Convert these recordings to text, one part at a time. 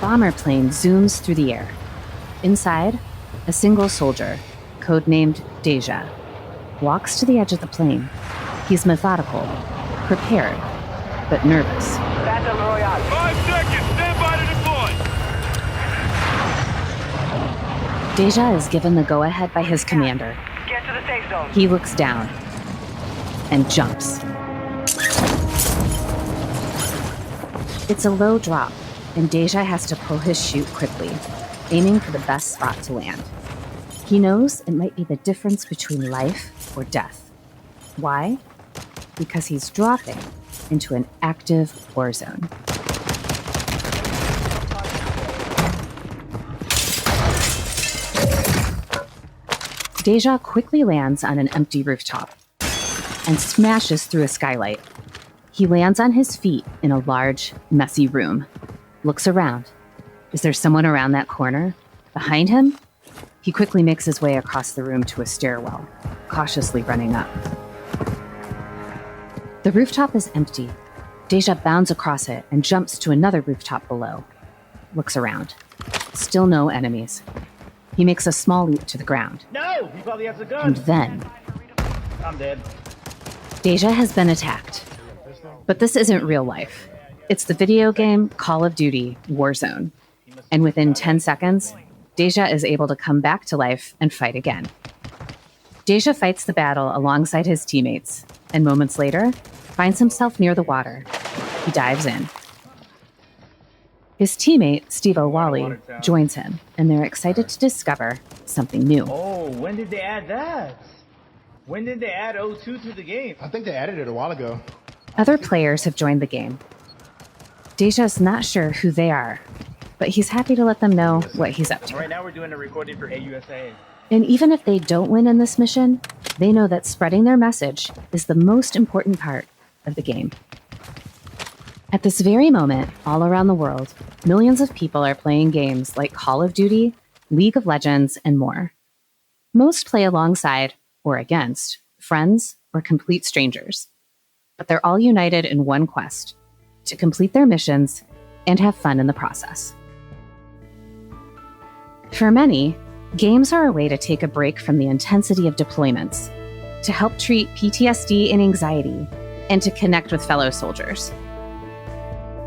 bomber plane zooms through the air. Inside, a single soldier, codenamed Deja, walks to the edge of the plane. He's methodical, prepared, but nervous. Battle Royale. 5 seconds. Stand by to deploy. Deja is given the go-ahead by his commander. Get to the safe zone. He looks down and jumps. It's a low drop, and Deja has to pull his chute quickly, aiming for the best spot to land. He knows it might be the difference between life or death. Why? Because he's dropping into an active war zone. Deja quickly lands on an empty rooftop and smashes through a skylight. He lands on his feet in a large, messy room, looks around. Is there someone around that corner? Behind him? He quickly makes his way across the room to a stairwell, cautiously running up. The rooftop is empty. Deja bounds across it and jumps to another rooftop below. Looks around. Still no enemies. He makes a small leap to the ground. No! He probably has a gun! And then... I'm dead. Deja has been attacked. But this isn't real life. It's the video game Call of Duty Warzone. And within 10 seconds, Deja is able to come back to life and fight again. Deja fights the battle alongside his teammates, and moments later, finds himself near the water. He dives in. His teammate, SteveOWalle, joins him, and they're excited to discover something new. Oh, when did they add that? When did they add O2 to the game? I think they added it a while ago. Other players have joined the game. Deja's not sure who they are, but he's happy to let them know what he's up to. Right now we're doing a recording for AUSA. And even if they don't win in this mission, they know that spreading their message is the most important part of the game. At this very moment, all around the world, millions of people are playing games like Call of Duty, League of Legends, and more. Most play alongside, or against, friends or complete strangers. But they're all united in one quest, to complete their missions and have fun in the process. For many, games are a way to take a break from the intensity of deployments, to help treat PTSD and anxiety, and to connect with fellow soldiers.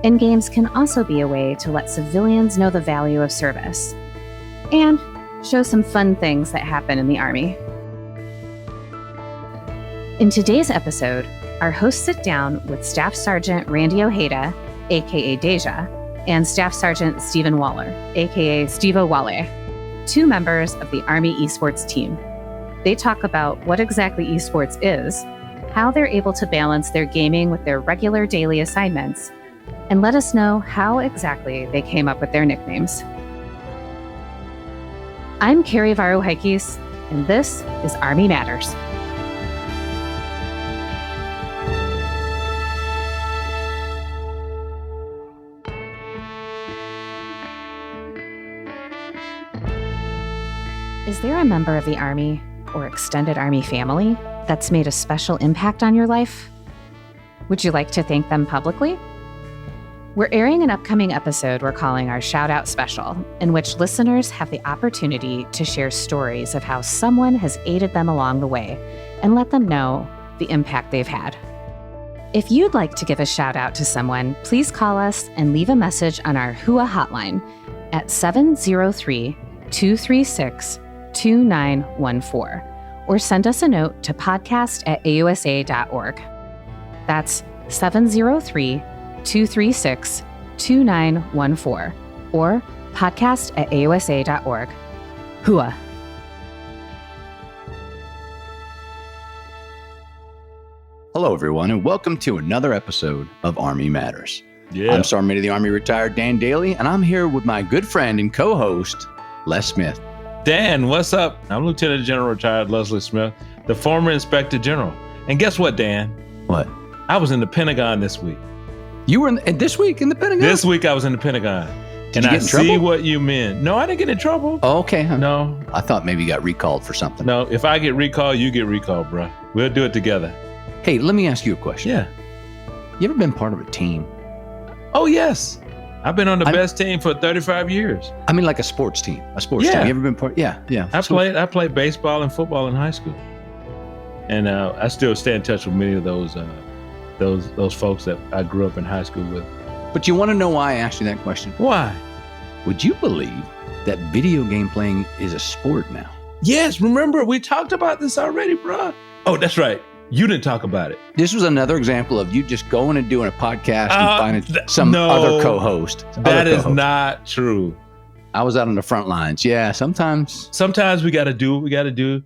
And games can also be a way to let civilians know the value of service, and show some fun things that happen in the Army. In today's episode, our hosts sit down with Staff Sergeant Randy Ojeda, aka Deja, and Staff Sergeant SteveOWalle, aka SteveOWalle, two members of the Army Esports team. They talk about what exactly esports is, how they're able to balance their gaming with their regular daily assignments, and let us know how exactly they came up with their nicknames. I'm Carrie Varuhaikis, and this is Army Matters. Is there a member of the Army or extended Army family that's made a special impact on your life? Would you like to thank them publicly? We're airing an upcoming episode we're calling our Shout Out Special, in which listeners have the opportunity to share stories of how someone has aided them along the way and let them know the impact they've had. If you'd like to give a shout out to someone, please call us and leave a message on our HUA hotline at 703-236-2914, or send us a note to podcast@ausa.org. That's 703-236-2914, or podcast@ausa.org. HUA. Hello, everyone, and welcome to another episode of Army Matters. Yeah. I'm Sergeant of the Army retired Dan Daly, and I'm here with my good friend and co-host, Les Smith. Dan, what's up? I'm Lieutenant General retired Leslie Smith, the former Inspector General. And guess what, Dan? What? I was in the Pentagon this week. You were this week in the Pentagon? This week I was in the Pentagon. Did and you get I in trouble? see what you meant. No, I didn't get in trouble. Oh, okay. No. I thought maybe you got recalled for something. No, if I get recalled, you get recalled, bro. We'll do it together. Hey, let me ask you a question. Yeah. You ever been part of a team? Oh, yes. I've been on the best team for 35 years. I mean, like a sports team. You ever been part? Yeah. I played baseball and football in high school, and I still stay in touch with many of those folks that I grew up in high school with. But you want to know why I asked you that question? Why? Would you believe that video game playing is a sport now? Yes. Remember, we talked about this already, bro. Oh, that's right. You didn't talk about it. This was another example of you just going and doing a podcast and finding other co-host. That is not true. I was out on the front lines. Yeah, sometimes we got to do what we got to do.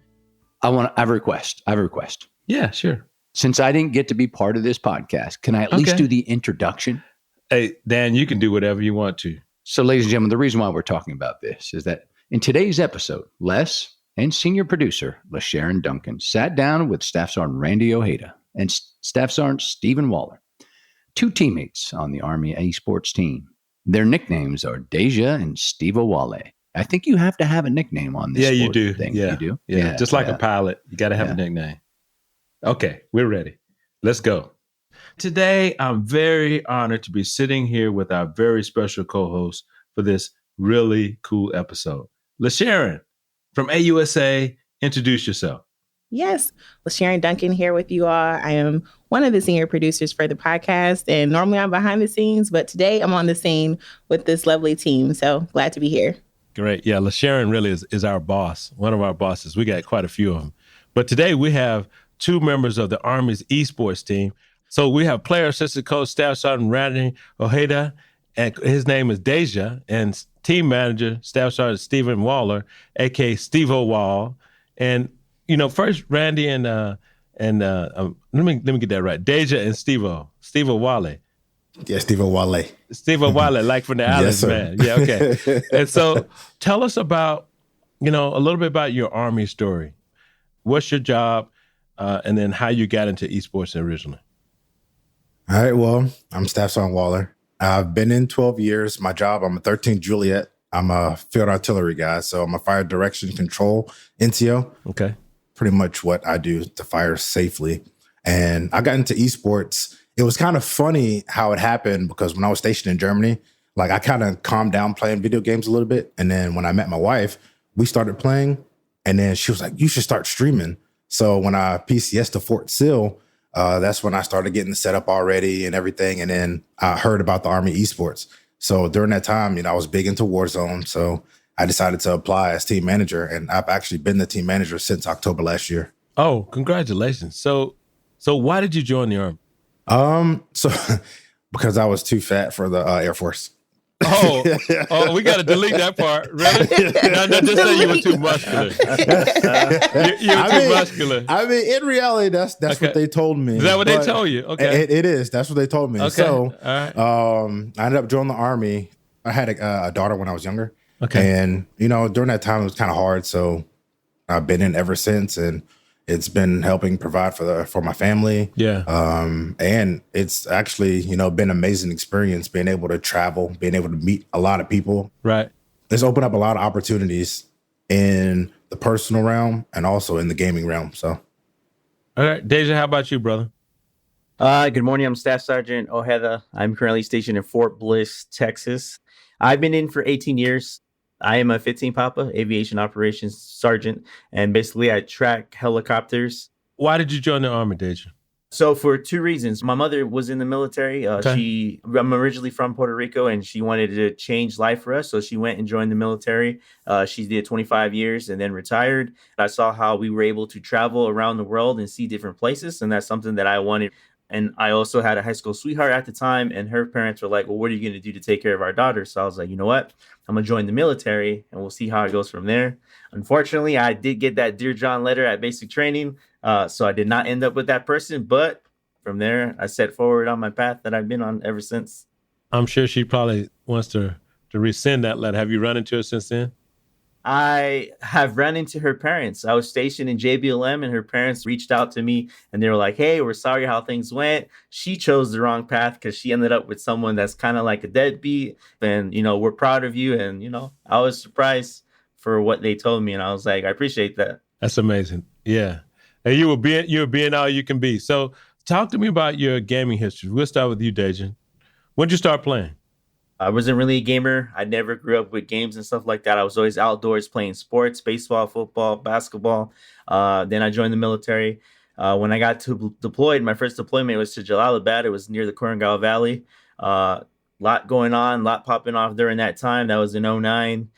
I have a request. Yeah, sure. Since I didn't get to be part of this podcast, can I at least do the introduction? Hey, Dan, you can do whatever you want to. So, ladies and gentlemen, the reason why we're talking about this is that in today's episode, Les and senior producer LaSherryn Duncan sat down with Staff Sergeant Randy Ojeda and Staff Sergeant SteveOWalle, two teammates on the Army Esports team. Their nicknames are Deja and SteveOWalle. I think you have to have a nickname on this. Yeah, you do. Thing. Yeah. You do? Yeah. Just like a pilot, you got to have a nickname. Okay, we're ready. Let's go. Today, I'm very honored to be sitting here with our very special co-host for this really cool episode. LaSherryn from AUSA, introduce yourself. Yes, LaSherryn Duncan here with you all. I am one of the senior producers for the podcast, and normally I'm behind the scenes, but today I'm on the scene with this lovely team, so glad to be here. Great. Yeah, LaSherryn really is our boss, one of our bosses. We got quite a few of them. But today we have two members of the Army's esports team. So we have player assistant coach, Staff Sergeant Randy Ojeda, and his name is Deja, and team manager, Staff Sergeant SteveOWalle, aka SteveOWalle. And first Randy and let me get that right. Deja and SteveOWalle. Yeah, SteveOWalle. SteveOWalle, like from the Islands, yes, man. Yeah, okay. And so tell us about, a little bit about your Army story. What's your job, and then how you got into esports originally. All right, well, I'm Staff Sergeant Waller. I've been in 12 years. My job, I'm a 13th Juliet. I'm a field artillery guy, so I'm a fire direction control NCO. Okay. Pretty much what I do to fire safely. And I got into esports. It was kind of funny how it happened because when I was stationed in Germany, like I kind of calmed down playing video games a little bit. And then when I met my wife, we started playing. And then she was like, you should start streaming. So when I PCS'd to Fort Sill, that's when I started getting set up already and everything. And then I heard about the Army esports. So during that time, I was big into Warzone. So I decided to apply as team manager. And I've actually been the team manager since October last year. Oh, congratulations. So why did you join the Army? So because I was too fat for the Air Force. Oh, we got to delete that part. Really? No, just say you were too muscular. You were too muscular. I mean, in reality, that's Okay. what they told me. Is that what they told you? Okay. It is. That's what they told me. Okay. So, All right. I ended up joining the Army. I had a daughter when I was younger. Okay. And, during that time, it was kind of hard. So I've been in ever since. And it's been helping provide for my family. Yeah. And it's actually, been an amazing experience being able to travel, being able to meet a lot of people. Right. It's opened up a lot of opportunities in the personal realm and also in the gaming realm. So. All right. Deja, how about you, brother? Good morning. I'm Staff Sergeant Ojeda. I'm currently stationed in Fort Bliss, Texas. I've been in for 18 years. I am a 15 Papa, aviation operations sergeant, and basically I track helicopters. Why did you join the Army, Deja? So for two reasons. My mother was in the military. Okay. I'm originally from Puerto Rico, and she wanted to change life for us. So she went and joined the military. She did 25 years and then retired. I saw how we were able to travel around the world and see different places. And that's something that I wanted. And I also had a high school sweetheart at the time, and her parents were like, well, what are you going to do to take care of our daughter? So I was like, you know what? I'm going to join the military, and we'll see how it goes from there. Unfortunately, I did get that Dear John letter at basic training, so I did not end up with that person. But from there, I set forward on my path that I've been on ever since. I'm sure she probably wants to rescind that letter. Have you run into her since then? I have run into her parents. I was stationed in JBLM, and her parents reached out to me, and they were like, hey, we're sorry how things went. She chose the wrong path because she ended up with someone that's kind of like a deadbeat. And, we're proud of you. And, I was surprised for what they told me. And I was like, I appreciate that. That's amazing. Yeah. And you were being all you can be. So talk to me about your gaming history. We'll start with you, Deja. When did you start playing? I wasn't really a gamer. I never grew up with games and stuff like that. I was always outdoors playing sports, baseball, football, basketball. Then I joined the military. When I got deployed, my first deployment was to Jalalabad. It was near the Korangal Valley. Lot going on, lot popping off during that time. That was in 2009.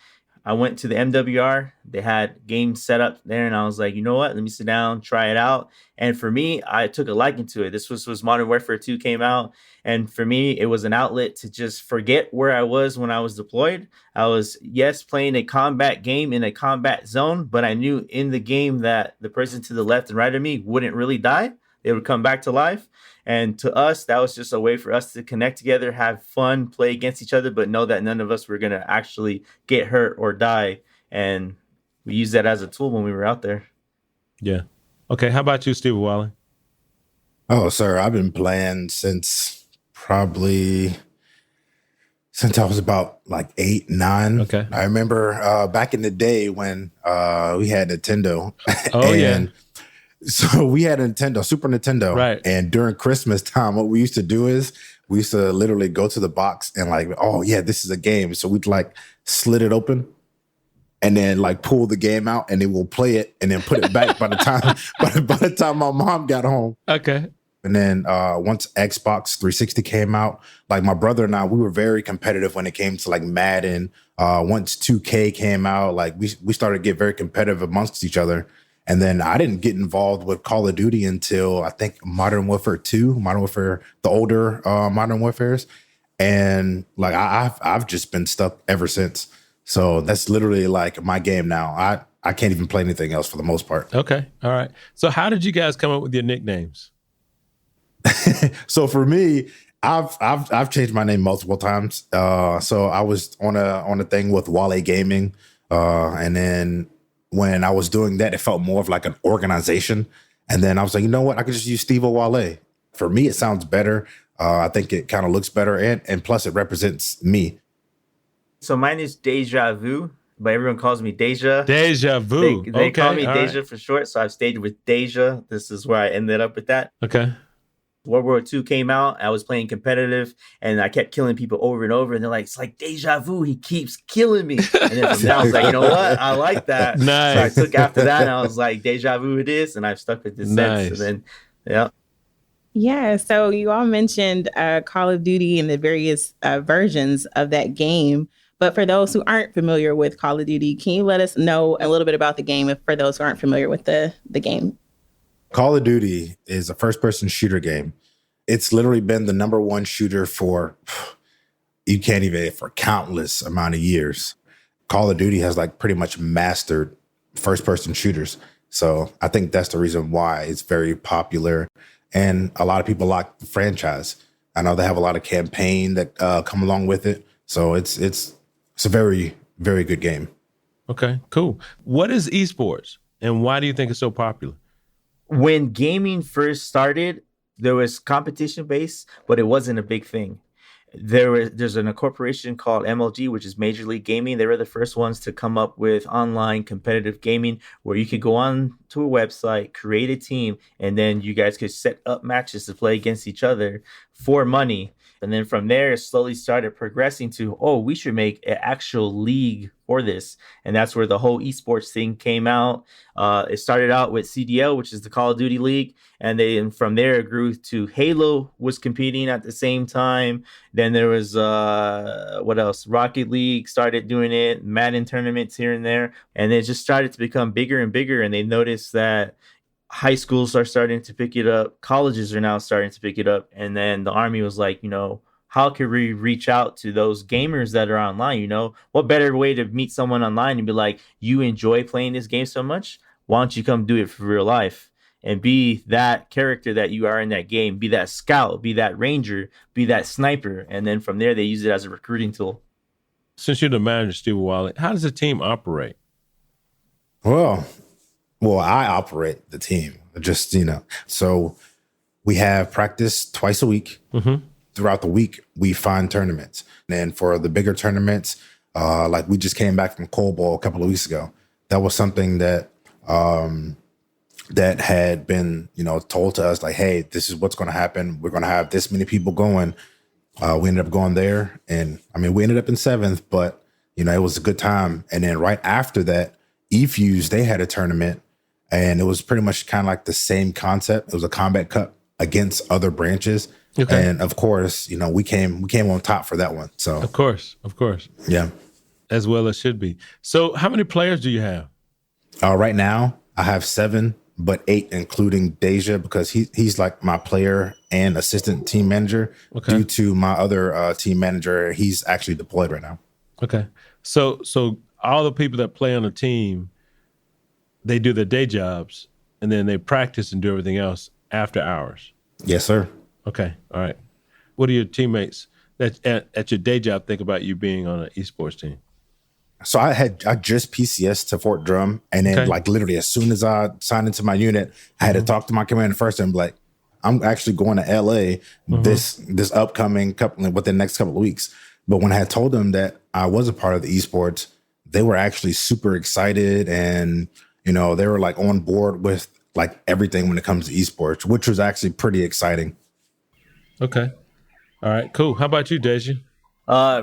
I went to the MWR. They had games set up there, and I was like, you know what? Let me sit down, try it out. And for me, I took a liking to it. This was Modern Warfare 2 came out, and for me, it was an outlet to just forget where I was when I was deployed. I was, yes, playing a combat game in a combat zone, but I knew in the game that the person to the left and right of me wouldn't really die. They would come back to life. And to us, that was just a way for us to connect together, have fun, play against each other, but know that none of us were going to actually get hurt or die. And we used that as a tool when we were out there. Yeah. Okay. How about you, SteveOWalle? Oh, sir, I've been playing since I was about like 8, 9. Okay. I remember back in the day when we had Nintendo. Oh, yeah. So we had a Super Nintendo. Right. And during Christmas time, what we used to do is we used to literally go to the box and like, oh yeah, this is a game. So we'd like slit it open and then like pull the game out and then we'll play it and then put it back by the time my mom got home. Okay. And then once Xbox 360 came out, like my brother and I, we were very competitive when it came to like Madden. Once 2K came out, like we started to get very competitive amongst each other. And then I didn't get involved with Call of Duty until I think Modern Warfare 2, the older Modern Warfares. And like I've just been stuck ever since. So that's literally like my game now. I can't even play anything else for the most part. Okay. All right. So how did you guys come up with your nicknames? So for me, I've changed my name multiple times. So I was on a thing with Wale Gaming, and then when I was doing that, it felt more of like an organization. And then I was like, you know what? I could just use SteveOWalle. For me, it sounds better. I think it kind of looks better, and plus it represents me. So mine is Deja Vu, but everyone calls me Deja. Deja Vu. They call me Deja right. for short, so I've stayed with Deja. This is where I ended up with that. Okay. World War II came out. I was playing competitive, and I kept killing people over and over. And they're like, "It's like deja vu. He keeps killing me." And then from there, I was like, "You know what? I like that." Nice. So I took after that, and I was like, "Deja vu it is," and I've stuck with this Nice. since. And then, yeah. Yeah, so you all mentioned Call of Duty and the various versions of that game. But for those who aren't familiar with Call of Duty, can you let us know a little bit about the game for those who aren't familiar with the game? Call of Duty is a first-person shooter game. It's literally been the number one shooter for countless amount of years. Call of Duty has like pretty much mastered first-person shooters. So I think that's the reason why it's very popular. And a lot of people like the franchise. I know they have a lot of campaign that come along with it. So it's a very, very good game. Okay, cool. What is esports and why do you think it's so popular? When gaming first started, there was competition based, but it wasn't a big thing. There's a corporation called MLG, which is Major League Gaming. They were the first ones to come up with online competitive gaming where you could go on to a website, create a team, and then you guys could set up matches to play against each other for money. And then from there, it slowly started progressing to, we should make an actual league for this. And that's where the whole esports thing came out. It started out with CDL, which is the Call of Duty League. And then from there, it grew to Halo was competing at the same time. Then there was, what else? Rocket League started doing it, Madden tournaments here and there. And it just started to become bigger and bigger. And they noticed that high schools are starting to pick it up. Colleges are now starting to pick it up. And then the Army was like, how can we reach out to those gamers that are online? What better way to meet someone online and be like, you enjoy playing this game so much? Why don't you come do it for real life and be that character that you are in that game? Be that scout, be that ranger, be that sniper. And then from there, they use it as a recruiting tool. Since you're the manager, SteveOWalle, how does the team operate? Well, I operate the team. Just, so we have practice twice a week. Mm-hmm. Throughout the week, we find tournaments. And for the bigger tournaments, like we just came back from Cold Ball a couple of weeks ago. That was something that that had been, told to us like, hey, this is what's going to happen. We're going to have this many people going. We ended up going there, and I mean, we ended up in 7th, but you know, it was a good time. And then right after that, eFuse, they had a tournament, and it was pretty much kind of like the same concept. It was a combat cup against other branches. Okay. And of course, you know, we came on top for that one. So Of course. yeah. As well as should be. So how many players do you have? Right now, I have 7, but 8 including Deja, because he's like my player and assistant team manager. Okay. Due to my other team manager, he's actually deployed right now. Okay. So all the people that play on the team, they do their day jobs and then they practice and do everything else after hours. Yes, sir. Okay. All right. What do your teammates that at your day job think about you being on an esports team? So I just PCS to Fort Drum, and then like literally as soon as I signed into my unit, I had to talk to my commander first and be like, I'm actually going to LA this upcoming couple within the next couple of weeks. But when I had told them that I was a part of the esports, they were actually super excited, and you know, they were like on board with like everything when it comes to esports, which was actually pretty exciting. Okay. All right, cool. How about you, Deja?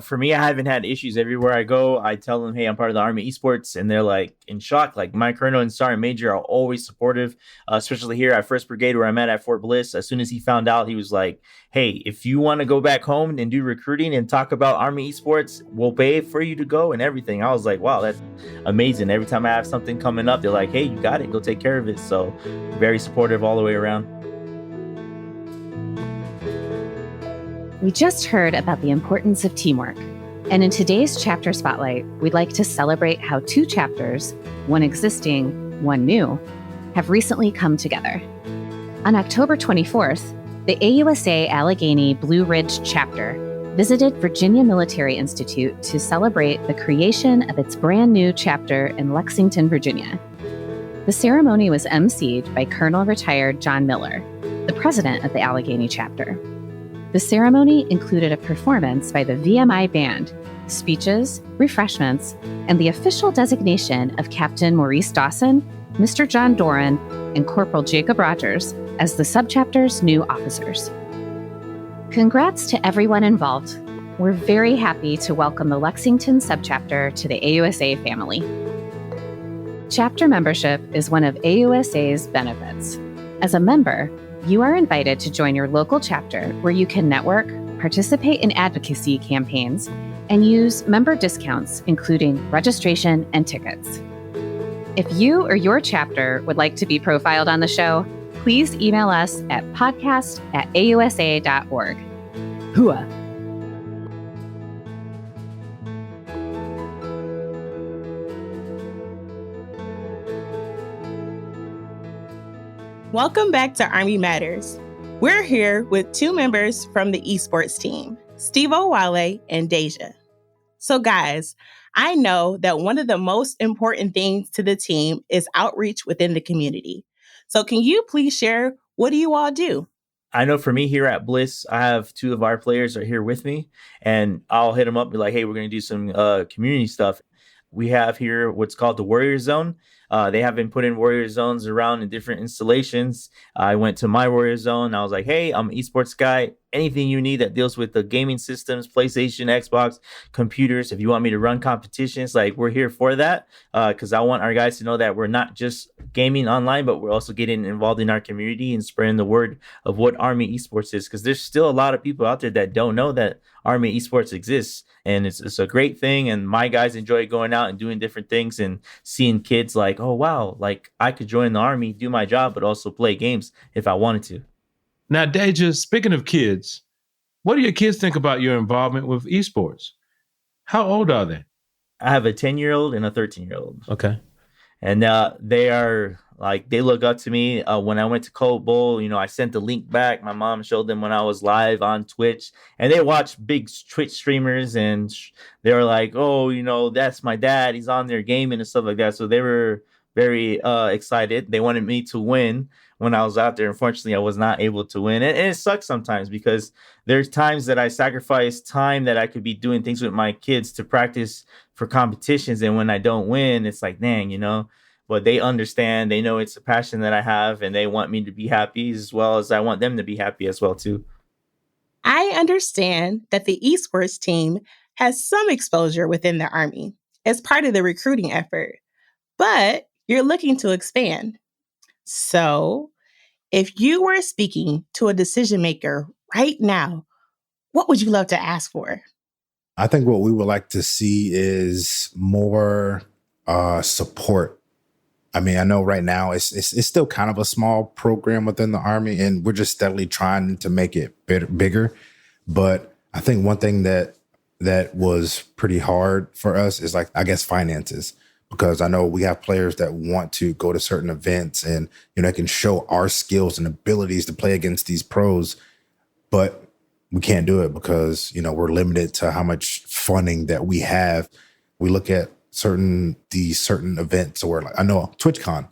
For me, I haven't had issues everywhere I go. I tell them, hey, I'm part of the Army Esports, and they're like in shock. Like my colonel and sergeant major are always supportive, especially here at 1st Brigade where I'm at Fort Bliss. As soon as he found out, he was like, hey, if you want to go back home and do recruiting and talk about Army Esports, we'll pay for you to go and everything. I was like, wow, that's amazing. Every time I have something coming up, they're like, hey, you got it. Go take care of it. So very supportive all the way around. We just heard about the importance of teamwork. And in today's chapter spotlight, we'd like to celebrate how 2 chapters, one existing, one new, have recently come together. On October 24th, the AUSA Allegheny Blue Ridge chapter visited Virginia Military Institute to celebrate the creation of its brand new chapter in Lexington, Virginia. The ceremony was emceed by Colonel Retired John Miller, the president of the Allegheny chapter. The ceremony included a performance by the VMI band, speeches, refreshments, and the official designation of Captain Maurice Dawson, Mr. John Doran, and Corporal Jacob Rogers as the subchapter's new officers. Congrats to everyone involved. We're very happy to welcome the Lexington subchapter to the AUSA family. Chapter membership is one of AUSA's benefits. As a member, you are invited to join your local chapter where you can network, participate in advocacy campaigns, and use member discounts, including registration and tickets. If you or your chapter would like to be profiled on the show, please email us at podcast@ausa.org. Hooah! Welcome back to Army Matters. We're here with 2 members from the esports team, SteveOWalle and Deja. So guys, I know that one of the most important things to the team is outreach within the community. So can you please share, what do you all do? I know for me here at Bliss, I have 2 of our players are here with me, and I'll hit them up and be like, hey, we're going to do some community stuff. We have here what's called the Warrior Zone. They have been putting Warrior Zones around in different installations. I went to my Warrior Zone. I was like, hey, I'm an esports guy. Anything you need that deals with the gaming systems, PlayStation, Xbox, computers. If you want me to run competitions, like we're here for that. Because I want our guys to know that we're not just gaming online, but we're also getting involved in our community and spreading the word of what Army Esports is. Because there's still a lot of people out there that don't know that Army Esports exists. And it's a great thing. And my guys enjoy going out and doing different things and seeing kids like, oh, wow, like I could join the Army, do my job, but also play games if I wanted to. Now, Deja, speaking of kids, what do your kids think about your involvement with esports? How old are they? I have a 10-year-old and a 13-year-old. Okay. And they are like, they look up to me. When I went to Cold Bowl, you know, I sent the link back. My mom showed them when I was live on Twitch, and they watch big Twitch streamers, and they were like, oh, you know, that's my dad. He's on there gaming and stuff like that. So they were very excited. They wanted me to win when I was out there. Unfortunately, I was not able to win. And it sucks sometimes because there's times that I sacrifice time that I could be doing things with my kids to practice for competitions. And when I don't win, it's like, dang, you know, but they understand. They know it's a passion that I have, and they want me to be happy as well as I want them to be happy as well, too. I understand that the esports team has some exposure within the Army as part of the recruiting effort, but you're looking to expand. So, if you were speaking to a decision maker right now, what would you love to ask for? I think what we would like to see is more support. I mean, I know right now it's still kind of a small program within the Army, and we're just steadily trying to make it bigger. But I think one thing that was pretty hard for us is, like, I guess, finances, because I know we have players that want to go to certain events and, can show our skills and abilities to play against these pros, but we can't do it because, we're limited to how much funding that we have. We look at certain events, or, like, I know TwitchCon,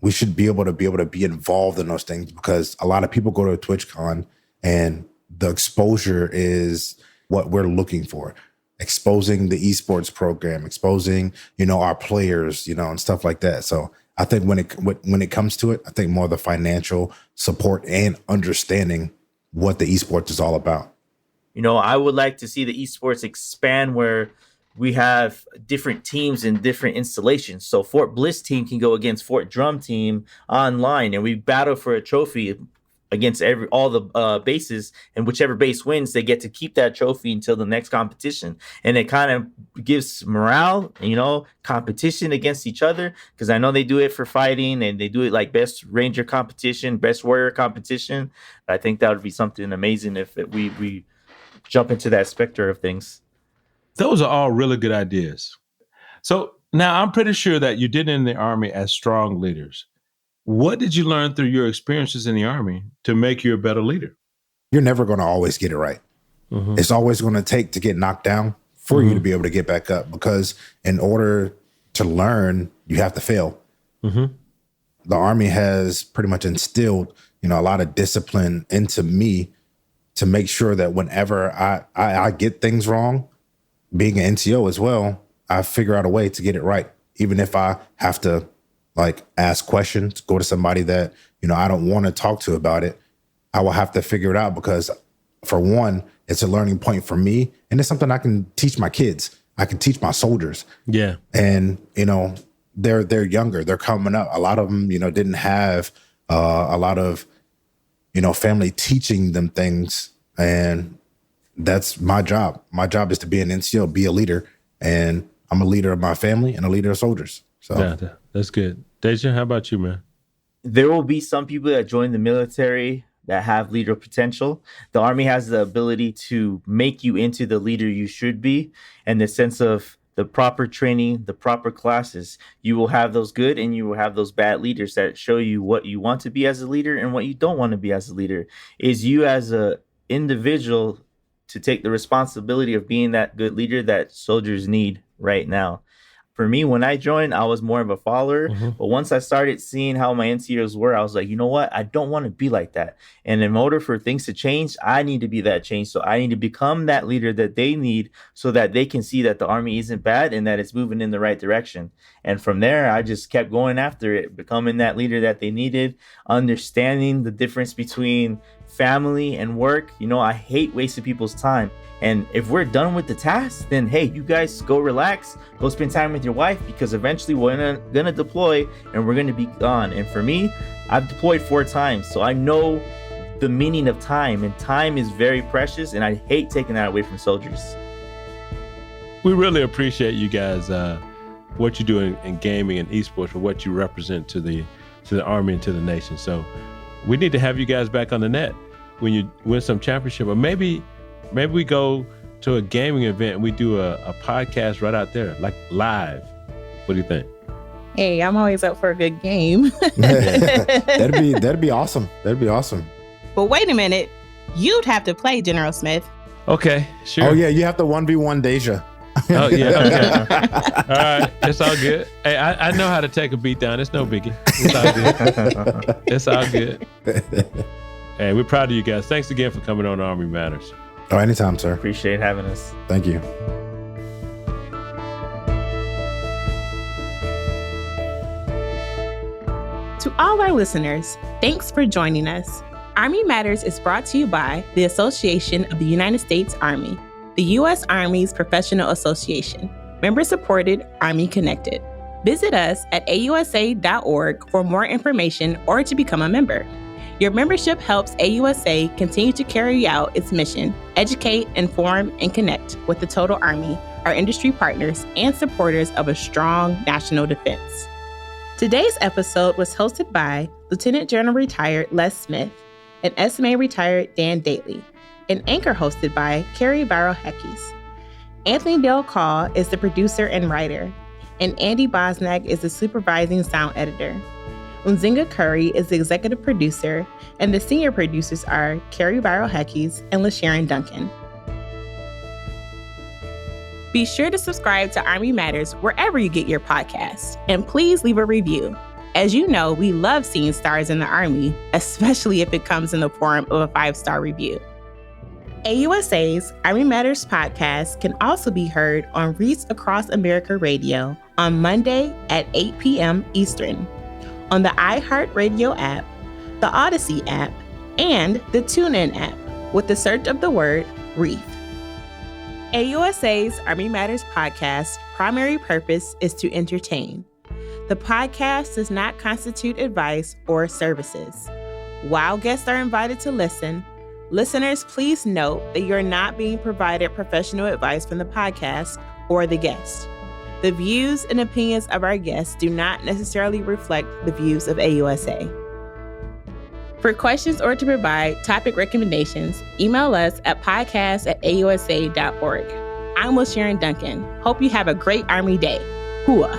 we should be able to be involved in those things, because a lot of people go to TwitchCon and the exposure is what we're looking for. Exposing the esports program, exposing, our players, and stuff like that. So I think when it comes to it, I think more of the financial support and understanding what the esports is all about. I would like to see the esports expand where we have different teams and different installations. So Fort Bliss team can go against Fort Drum team online, and we battle for a trophy against all the bases, and whichever base wins, they get to keep that trophy until the next competition. And it kind of gives morale, competition against each other, because I know they do it for fighting, and they do it like best ranger competition, best warrior competition. I think that would be something amazing if we jump into that specter of things. Those are all really good ideas. So now I'm pretty sure that you did in the Army as strong leaders. What did you learn through your experiences in the Army to make you a better leader? You're never going to always get it right. Mm-hmm. It's always going to take to get knocked down for you to be able to get back up, because in order to learn, you have to fail. Mm-hmm. The Army has pretty much instilled, a lot of discipline into me to make sure that whenever I get things wrong, being an NCO as well, I figure out a way to get it right. Even if I have to, ask questions, go to somebody that, I don't want to talk to about it, I will have to figure it out, because for one, it's a learning point for me. And it's something I can teach my kids. I can teach my soldiers. Yeah. And, they're younger, they're coming up. A lot of them, didn't have a lot of, family teaching them things. And that's my job. My job is to be an NCO, be a leader. And I'm a leader of my family and a leader of soldiers. So yeah, that's good. Deja, how about you, man? There will be some people that join the military that have leader potential. The Army has the ability to make you into the leader you should be, and the sense of the proper training, the proper classes. You will have those good and you will have those bad leaders that show you what you want to be as a leader and what you don't want to be as a leader. Is you as an individual to take the responsibility of being that good leader that soldiers need right now. For me, when I joined, I was more of a follower. Mm-hmm. But once I started seeing how my NCOs were, I was like, you know what? I don't want to be like that. And in order for things to change, I need to be that change. So I need to become that leader that they need so that they can see that the Army isn't bad and that it's moving in the right direction. And from there, I just kept going after it, becoming that leader that they needed, understanding the difference between family and work. I hate wasting people's time. And if we're done with the task, then hey, you guys go relax, go spend time with your wife, because eventually we're gonna deploy and we're gonna be gone. And for me, I've deployed 4 times, so I know the meaning of time, and time is very precious, and I hate taking that away from soldiers. We really appreciate you guys, what you're doing in gaming and esports, for what you represent to the Army and to the nation. So we need to have you guys back on the net when you win some championship, or maybe we go to a gaming event and we do a podcast right out there, like live. What do you think? Hey, I'm always up for a good game. That'd be awesome. That'd be awesome. But wait a minute, you'd have to play General Smith. Okay, sure. Oh yeah, you have to 1v1 Deja. Oh yeah, okay. All right, it's all good. Hey, I know how to take a beat down. It's no biggie. It's all good. Hey, we're proud of you guys. Thanks again for coming on Army Matters. Oh, anytime, sir. Appreciate having us. Thank you. To all our listeners, thanks for joining us. Army Matters is brought to you by the Association of the United States Army, the U.S. Army's professional association, member-supported, Army-connected. Visit us at AUSA.org for more information or to become a member. Your membership helps AUSA continue to carry out its mission, educate, inform, and connect with the total Army, our industry partners, and supporters of a strong national defense. Today's episode was hosted by Lieutenant General Retired Les Smith and SMA Retired Dan Daly, and anchor hosted by Carrie Barrow-Heckes. Anthony Dale Call is the producer and writer, and Andy Bosnack is the supervising sound editor. Unzinga Curry is the executive producer, and the senior producers are Carrie Barrow-Heckes and LaSherryn Duncan. Be sure to subscribe to Army Matters wherever you get your podcasts, and please leave a review. As you know, we love seeing stars in the Army, especially if it comes in the form of a 5-star review. AUSA's Army Matters podcast can also be heard on Reach Across America Radio on Monday at 8 p.m. Eastern, on the iHeartRadio app, the Odyssey app, and the TuneIn app with the search of the word Reef. AUSA's Army Matters podcast primary purpose is to entertain. The podcast does not constitute advice or services. While guests are invited to listen, listeners, please note that you're not being provided professional advice from the podcast or the guest. The views and opinions of our guests do not necessarily reflect the views of AUSA. For questions or to provide topic recommendations, email us at podcast@ausa.org. I'm LaSherryn Duncan. Hope you have a great Army Day. Hooah!